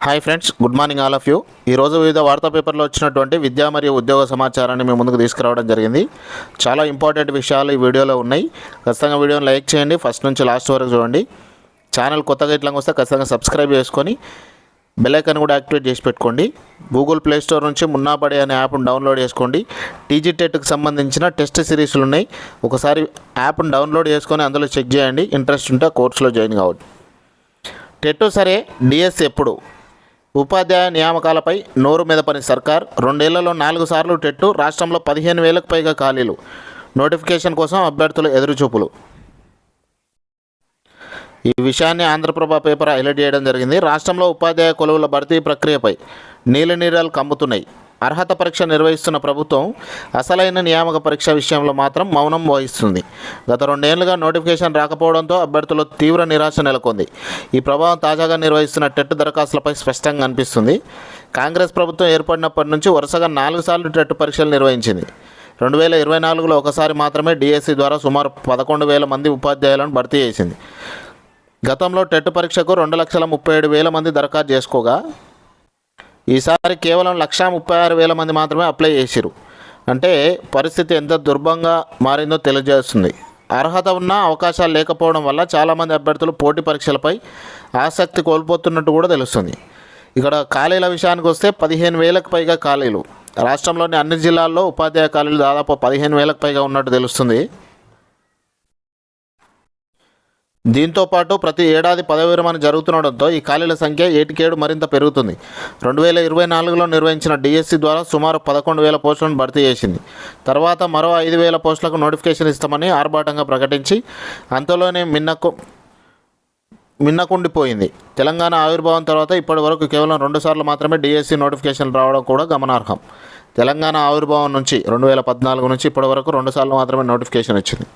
Hi friends, good morning all of you. ఈరోజు వివిధ వార్తా పేపర్లో వచ్చినటువంటి విద్యా మరియు ఉద్యోగ సమాచారాన్ని మేము ముందుకు తీసుకురావడం జరిగింది. చాలా ఇంపార్టెంట్ విషయాలు ఈ వీడియోలో ఉన్నాయి. ఖచ్చితంగా వీడియోని లైక్ చేయండి, ఫస్ట్ నుంచి లాస్ట్ వరకు చూడండి. ఛానల్ కొత్తగా ఇట్లా వస్తే ఖచ్చితంగా సబ్స్క్రైబ్ చేసుకొని బెల్ ఐకాన్ కూడా యాక్టివేట్ చేసి పెట్టుకోండి. గూగుల్ ప్లే స్టోర్ నుంచి మున్నాబడి అనే యాప్ను డౌన్లోడ్ చేసుకోండి. టీజీటెట్కి సంబంధించిన టెస్ట్ సిరీస్లు ఉన్నాయి. ఒకసారి యాప్ను డౌన్లోడ్ చేసుకొని అందులో చెక్ చేయండి. ఇంట్రెస్ట్ ఉంటే కోర్సులో జాయిన్ కావద్దు. టెట్ సరే, డిఎస్ ఎప్పుడు? ఉపాధ్యాయ నియామకాలపై నోరు మీద పని సర్కార్. 2 ఏళ్లలో 4 సార్లు టెట్టు. రాష్ట్రంలో 15,000కు పైగా ఖాళీలు. నోటిఫికేషన్ కోసం అభ్యర్థులు ఎదురుచూపులు. ఈ విషయాన్ని ఆంధ్రప్రభ పేపర్ హైలైట్ చేయడం జరిగింది. రాష్ట్రంలో ఉపాధ్యాయ కొలువుల భర్తీ ప్రక్రియపై నీలినీరాలు కమ్ముతున్నాయి. అర్హత పరీక్ష నిర్వహిస్తున్న ప్రభుత్వం అసలైన నియామక పరీక్ష విషయంలో మాత్రం మౌనం వహిస్తుంది. గత 2 ఏళ్లుగా నోటిఫికేషన్ రాకపోవడంతో అభ్యర్థులు తీవ్ర నిరాశ నెలకొంది. ఈ ప్రభావం తాజాగా నిర్వహిస్తున్న టెట్ దరఖాస్తులపై స్పష్టంగా అనిపిస్తుంది. కాంగ్రెస్ ప్రభుత్వం ఏర్పడినప్పటి నుంచి వరుసగా 4 సార్లు టెట్ పరీక్షలు నిర్వహించింది. 2024లో ఒకసారి మాత్రమే డిఎస్సి ద్వారా సుమారు 11,000 మంది ఉపాధ్యాయులను భర్తీ చేసింది. గతంలో టెట్ పరీక్షకు 2,37,000 మంది దరఖాస్తు చేసుకోగా ఈసారి కేవలం 1,36,000 మంది మాత్రమే అప్లై చేసిరు. అంటే పరిస్థితి ఎంత దుర్భంగా మారిందో తెలియజేస్తుంది. అర్హత ఉన్నా అవకాశాలు లేకపోవడం వల్ల చాలామంది అభ్యర్థులు పోటీ పరీక్షలపై ఆసక్తి కోల్పోతున్నట్టు కూడా తెలుస్తుంది. ఇక్కడ ఖాళీల విషయానికి వస్తే 15,000కు పైగా ఖాళీలు. రాష్ట్రంలోని అన్ని జిల్లాల్లో ఉపాధ్యాయ ఖాళీలు దాదాపు 15,000కు పైగా ఉన్నట్టు తెలుస్తుంది. దీంతోపాటు ప్రతి ఏడాది పదవి విరమణ జరుగుతుండడంతో ఈ ఖాళీల సంఖ్య ఏటికేడు మరింత పెరుగుతుంది. 2024లో నిర్వహించిన డిఎస్సి ద్వారా సుమారు 11,000 పోస్టులను భర్తీ చేసింది. తర్వాత మరో 5,000 పోస్టులకు నోటిఫికేషన్ ఇస్తామని ఆర్భాటంగా ప్రకటించి అంతలోనే మిన్నకుండిపోయింది. తెలంగాణ ఆవిర్భావం తర్వాత ఇప్పటి వరకు కేవలం 2 సార్లు మాత్రమే డిఎస్సి నోటిఫికేషన్ రావడం కూడా గమనార్హం. తెలంగాణ ఆవిర్భావం నుంచి 2014 నుంచి ఇప్పటి వరకు 2 సార్లు మాత్రమే నోటిఫికేషన్ వచ్చింది.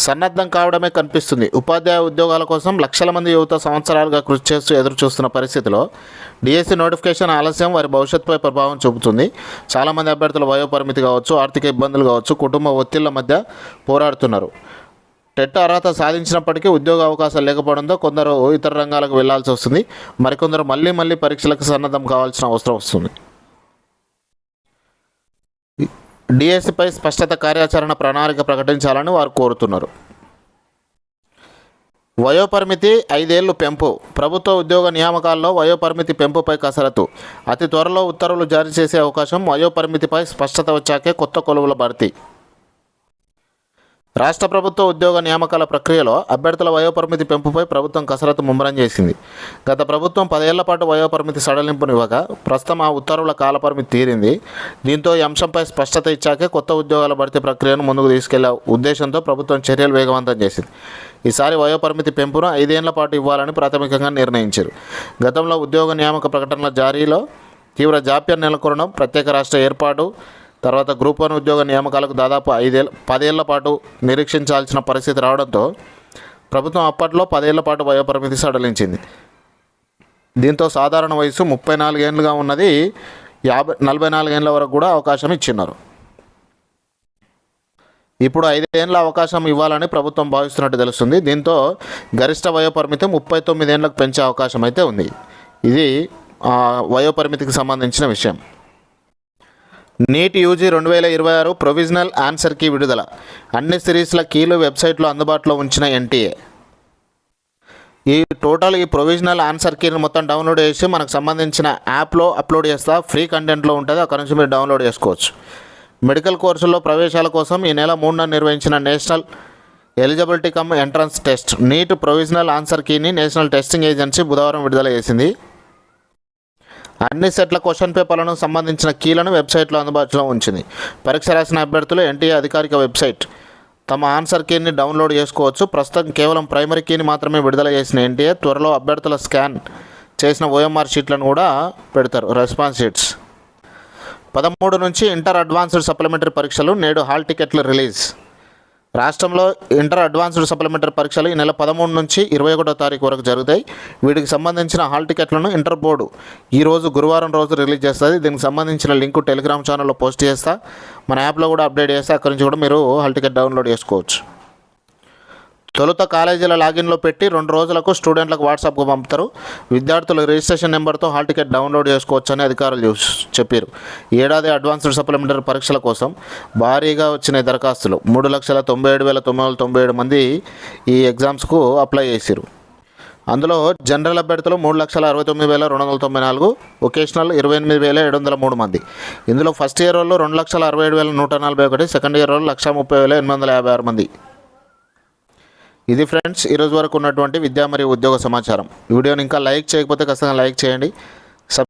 సన్నద్ధం కావడమే కనిపిస్తుంది. ఉపాధ్యాయ ఉద్యోగాల కోసం లక్షల మంది యువత సంవత్సరాలుగా కృషి చేస్తూ ఎదురు చూస్తున్న పరిస్థితిలో డిఎస్సి నోటిఫికేషన్ ఆలస్యం వారి భవిష్యత్తుపై ప్రభావం చూపుతుంది. చాలామంది అభ్యర్థుల వయోపరిమితి కావచ్చు, ఆర్థిక ఇబ్బందులు కావచ్చు, కుటుంబ ఒత్తిళ్ల మధ్య పోరాడుతున్నారు. టెట్ అర్హత సాధించినప్పటికీ ఉద్యోగ అవకాశాలు లేకపోవడంతో కొందరు ఇతర రంగాలకు వెళ్లాల్సి వస్తుంది. మరికొందరు మళ్ళీ పరీక్షలకు సన్నద్ధం కావాల్సిన అవసరం వస్తుంది. డిఎస్సిపై స్పష్టత, కార్యాచరణ ప్రణాళిక ప్రకటించాలని వారు కోరుతున్నారు. వయోపరిమితి 5 ఏళ్లు పెంపు. ప్రభుత్వ ఉద్యోగ నియామకాల్లో వయోపరిమితి పెంపుపై కసరత్తు. అతి త్వరలో ఉత్తర్వులు జారీ చేసే అవకాశం. వయోపరిమితిపై స్పష్టత వచ్చాకే కొత్త కొలువుల భర్తీ. రాష్ట్ర ప్రభుత్వ ఉద్యోగ నియామకాల ప్రక్రియలో అభ్యర్థుల వయోపరిమితి పెంపుపై ప్రభుత్వం కసరత్తు ముమ్మరం చేసింది. గత ప్రభుత్వం 10 ఏళ్ల పాటు వయోపరిమితి సడలింపునివ్వగా ప్రస్తుతం ఆ ఉత్తర్వుల కాలపరిమితి తీరింది. దీంతో ఈ అంశంపై స్పష్టత ఇచ్చాకే కొత్త ఉద్యోగాల భర్తీ ప్రక్రియను ముందుకు తీసుకెళ్లే ఉద్దేశంతో ప్రభుత్వం చర్యలు వేగవంతం చేసింది. ఈసారి వయోపరిమితి పెంపును 5 ఏళ్ల పాటు ఇవ్వాలని ప్రాథమికంగా నిర్ణయించారు. గతంలో ఉద్యోగ నియామక ప్రకటనల జారీలో తీవ్ర జాప్యం నెలకొనడం, ప్రత్యేక రాష్ట్ర ఏర్పాటు, తర్వాత గ్రూప్ 1 ఉద్యోగ నియామకాలకు దాదాపు 10 ఏళ్ల పాటు నిరీక్షించాల్సిన పరిస్థితి రావడంతో ప్రభుత్వం అప్పట్లో 10 ఏళ్ల పాటు వయోపరిమితి సడలించింది. దీంతో సాధారణ వయసు 34 ఏళ్ళుగా ఉన్నది 44 ఏళ్ళ వరకు కూడా అవకాశం ఇచ్చినారు. ఇప్పుడు 5 ఏళ్ళ అవకాశం ఇవ్వాలని ప్రభుత్వం భావిస్తున్నట్టు తెలుస్తుంది. దీంతో గరిష్ట వయోపరిమితి 39 ఏళ్ళకు పెంచే అవకాశం అయితే ఉంది. ఇది వయోపరిమితికి సంబంధించిన విషయం. NEET UG 2026 provisional answer key విడుదల. అన్ని సిరీస్ల కీలు వెబ్సైట్లో అందుబాటులో ఉంచిన ఎన్టీఏ. ఈ ప్రొవిజనల్ ఆన్సర్ కీని మొత్తం డౌన్లోడ్ చేసి మనకు సంబంధించిన యాప్లో అప్లోడ్ చేస్తా. ఫ్రీ కంటెంట్లో ఉంటుంది, అక్కడ నుంచి మీరు డౌన్లోడ్ చేసుకోవచ్చు. మెడికల్ కోర్సుల్లో ప్రవేశాల కోసం ఈ నెల 3న నిర్వహించిన national eligibility cum entrance test neat provisional answer కీని నేషనల్ టెస్టింగ్ ఏజెన్సీ బుధవారం విడుదల చేసింది. అన్ని సెట్ల క్వశ్చన్ పేపర్లను సంబంధించిన కీలను వెబ్సైట్లో అందుబాటులో ఉంచింది. పరీక్ష రాసిన అభ్యర్థులు ఎన్టీఏ అధికారిక వెబ్సైట్ తమ ఆన్సర్ కీని డౌన్లోడ్ చేసుకోవచ్చు. ప్రస్తుతం కేవలం ప్రైమరీ కీని మాత్రమే విడుదల చేసిన ఎన్టీఏ త్వరలో అభ్యర్థుల స్కాన్ చేసిన ఓఎంఆర్ షీట్లను కూడా పెడతారు, రెస్పాన్స్ షీట్స్. 13 నుంచి ఇంటర్ అడ్వాన్స్డ్ సప్లిమెంటరీ పరీక్షలు. నేడు హాల్ టికెట్లు రిలీజ్. రాష్ట్రంలో ఇంటర్ అడ్వాన్స్డ్ సప్లిమెంటరీ పరీక్షలు ఈ నెల 13 నుంచి 21వ తారీఖు వరకు జరుగుతాయి. వీటికి సంబంధించిన హాల్ టికెట్లను ఇంటర్ బోర్డు గురువారం రోజు రిలీజ్ చేస్తుంది. దీనికి సంబంధించిన లింకు టెలిగ్రామ్ ఛానల్లో పోస్ట్ చేస్తా, మన యాప్లో కూడా అప్డేట్ చేస్తే అక్కడి నుంచి కూడా మీరు హాల్ టికెట్ డౌన్లోడ్ చేసుకోవచ్చు. తొలుత కాలేజీల లాగిన్లో పెట్టి 2 రోజులకు స్టూడెంట్లకు వాట్సాప్కు పంపుతారు. విద్యార్థులు రిజిస్ట్రేషన్ నెంబర్తో హాల్ టికెట్ డౌన్లోడ్ చేసుకోవచ్చని అధికారులు చెప్పారు. ఏడాది అడ్వాన్స్డ్ సప్లిమెంటరీ పరీక్షల కోసం భారీగా వచ్చిన దరఖాస్తులు 3,97,997 మంది ఈ ఎగ్జామ్స్కు అప్లై చేశారు. అందులో జనరల్ అభ్యర్థులు 3,69,294, వొకేషనల్ 28,703 మంది. ఇందులో ఫస్ట్ ఇయర్ వాళ్ళు 2,67,141, సెకండ్ ఇయర్ వాళ్ళు 1,30,856 మంది. ఇది ఫ్రెండ్స్ ఈరోజు వరకు ఉన్నటువంటి విద్యా మరియు ఉద్యోగ సమాచారం. ఈ వీడియోని ఇంకా లైక్ చేయకపోతే ఖచ్చితంగా లైక్ చేయండి.